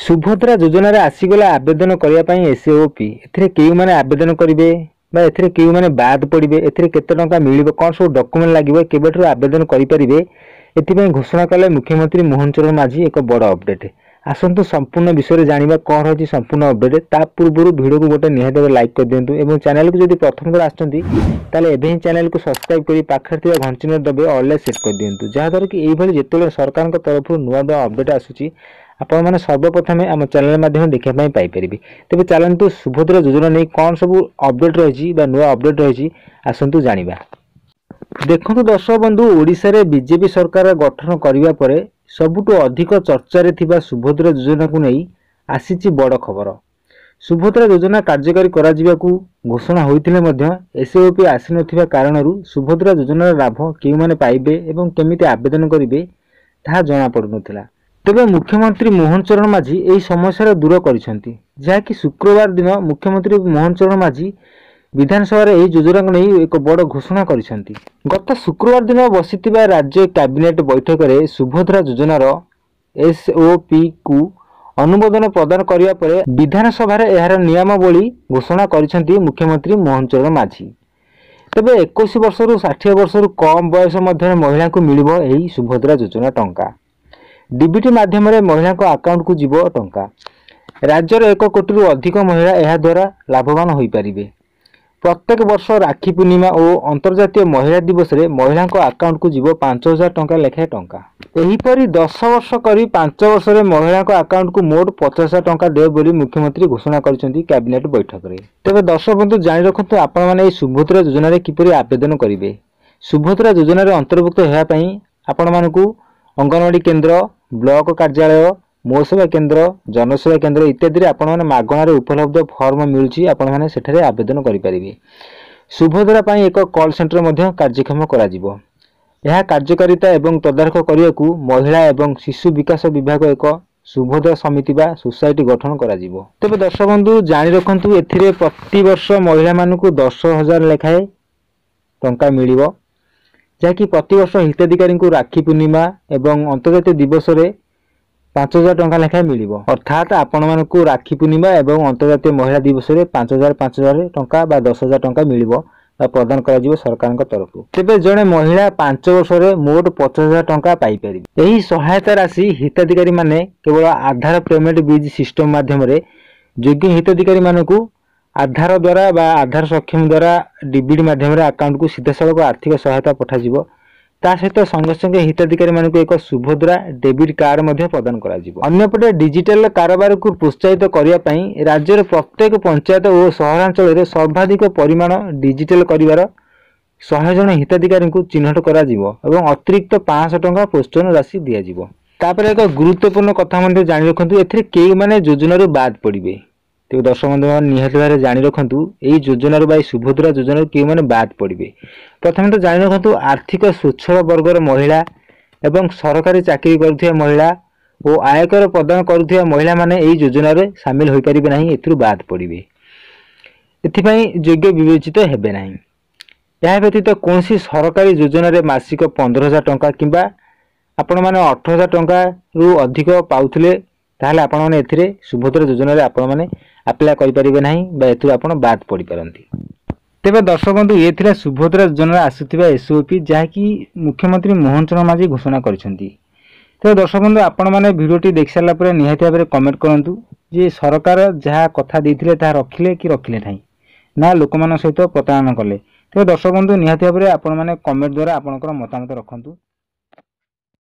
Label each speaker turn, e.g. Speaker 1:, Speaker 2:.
Speaker 1: सुभद्रा योजना रे आसीगला आवेदन करने पाई एसओपी एथिरे केउ माने आवेदन करिवे बा एथिरे केउ माने बाद पड़िबे एथिरे केते टंका मिलिबो कोन सब डॉक्यूमेंट लागिबो केबेठरो आवेदन करि परिबे एथिपई घोषणा कले मुख्यमंत्री मोहन चरण माझी एक बड़ अपडेट। आसंतु संपूर्ण विषय जानिबा कोन होची संपूर्ण अपडेट ता पूर्वरु वीडियो को गोटे निहाते लाइक कर दियंतु एवं चैनल को जदि प्रथम बार आछंती ताले एबे ही चैनल को सब्सक्राइब करी पाखर थिबा घंटी न दबे ऑल सेट कर दियंतु जहा द्वारा कि एई भली जेतले सरकार को तरफ नुवा नुवा अपडेट आसुची आपण माने सर्वप्रथम आम चैनल माध्यम देखा पाई परिबे। तेबे चलंतु सुभद्रा योजना नै कोन सब अपडेट रहिछि बा नुवा अपडेट रहिछि आसंतु जानिबा। देखंतु दर्शक बंधु ओडिसा रे बीजेपी सरकार गठन करिवा परे सबुटु अधिक चर्चा रे थिबा सुभद्रा योजना को नै आसीछि बड़ खबर। सुभद्रा योजना कार्यकारी करा जिबाकू घोषणा होइतिले मध्य एसओपी आसी नथिबा कारणरू सुभद्रा योजना लाभ केउ माने पाइबे एवं केमिति आवेदन करिवे ताहा जणा पडु नथिला। तेबे मुख्यमंत्री मोहन चरण माझी एही समस्या दूर करिसेंती जहा कि शुक्रवार दिन मुख्यमंत्री मोहन चरण माझी विधानसभा रे एही योजना को नै एक बड़ घोषणा करिसेंती। गत शुक्रवार दिन बसितिबा राज्य कैबिनेट बैठक रे सुभद्रा योजना रो एसओपी को अनुमोदन प्रदान करिया परे विधानसभा रे एहार नियमावली घोषणा करिसेंती मुख्यमंत्री मोहन चरण माझी। तेबे 21 वर्ष रु 60 वर्ष रु कम बयस मध्य महिला को मिलिबो एही सुभद्रा योजना टंका। डीबीटी माध्यम रे महिला को अकाउंट को जीवो टंका। राज्यर 1 कोटी रु अधिक महिला एहा द्वारा लाभवान होई परिबे। प्रत्येक वर्ष राखी पूर्णिमा और अंतर्जातीय महिला दिवस रे महिला को अकाउंट को जीवो 5000 टंका लेखे टंका। एही परी 10 वर्ष करी 5 वर्ष रे महिला को अकाउंट को मोट 50000 टंका देव बोली मुख्यमंत्री घोषणा करिसेंती कैबिनेट बैठक रे। तबे दर्शक बंधु जानि रखंतु आपण माने ए सुभद्रा योजना रे किपरि आवेदन करिवे। सुभद्रा योजना रे अंतर्भुक्त हेया पई आपण मानकू अंगनवाड़ी केंद्र ब्लॉक कार्यालय मो सेवा केंद्र जनसेवा केंद्र इत्यादि रे आपण माने मागणार उपलब्ध फॉर्म मिलुची आपण माने सेठारे आवेदन करि परिबे। सुभद्रा पई एक कॉल सेंटर मध्ये कार्यक्षम करा जिवो। यह कार्यकारिता एवं तदारख करियाकू महिला एवं शिशु विकास विभाग एक सुभद्रा समिति बा सोसाइटी गठन करा जिवो। तबे दर्शक बंधु जानि रखंतु एथिरे प्रति वर्ष महिला मानकू 10,000 लेखाए टंका मिलिबो जाकि प्रति वर्ष हिताधिकारी को राखी पूर्णिमा एवं अंतर्जातीय दिवस रे 5000 टंका लेखाए मिलिबो। अर्थात आपण मानकू राखी पूर्णिमा एवं अंतर्जातीय महिला दिवस रे 5000 टंका बा 10000 टंका मिलिबो बा प्रदान करा जिवो सरकार तरफ। तेबे जणे महिला 5 वर्ष रे मोट 50000 टंका पाई परिबे। एही सहायता राशि हिताधिकारी माने केवल आधार पेमेंट बीज सिस्टम माध्यम रे योग्य हिताधिकारी मानकू आधार द्वारा बा आधार सक्षम द्वारा डीबीडी माध्यम रे अकाउंट को सीधा सड़क आर्थिक सहायता पठा जिवो। ता सहित संगे संगे हिताधिकारी मानकू एक सुभद्रा डेबिट कार्ड मध्ये प्रदान करा जिवो। अन्यपटे डिजिटल कारोबार को प्रोत्साहित करिया पई राज्यर प्रत्येक पंचायत और सहरांचल रे सर्वाधिक परिमाण डिजिटल करिवार 100 जन हिताधिकारी को चिन्हट करा जिवो एवं अतिरिक्त 500 टंका प्रोत्साहन राशि दिया जिवो। तापर एक गुरुत्वपूर्ण कथा मध्ये जानि रखंतु एथिरे केई माने योजना रो बाद पड़िबे। तेज दर्शक बंधु निहत भाव जाणी रखु यही योजना बा सुभद्रा योजना के मैंने बाद पड़े। प्रथम तो जाणी रखु आर्थिक स्वच्छल वर्गर महिला एवं सरकारी चाकरी करुवा महिला और आयकर प्रदान करुवा महिला माने यही योजना रे सामिल हो पारे ना एथुरु बाद पड़े एथिपाई योग्य विवेचित हेबे नाही। यह व्यतीत कौन सरकारी योजना रे मासिक 15,000 टंका किंबा आपण माने 18,000 टंका रु अधिक पाउथिले ताहले आपण माने एथिरे सुभद्रा योजना रे आपण माने अप्लाई करि परिबे नाही बा एथुरु आपण बाद पड़ी परंती। तेबे दर्शक बंधु ये थिला सुभद्रा योजना आसुथिबा एसओपी जहाँकि मुख्यमंत्री मोहन चरण माझी घोषणा करिसेंती। तेबे दर्शक बंधु आपण माने वीडियोटी देख सारला परे निहाती भाबरे कमेंट करंतु जे सरकार जहाँ कथा देथिले ता रखिले कि रखिले नाही ना लोकमान सहित प्रतारणा कले। तेबे दर्शक बंधु निहाती भाबरे आपण माने कमेंट द्वारा आपनकर मतामत रखंतु।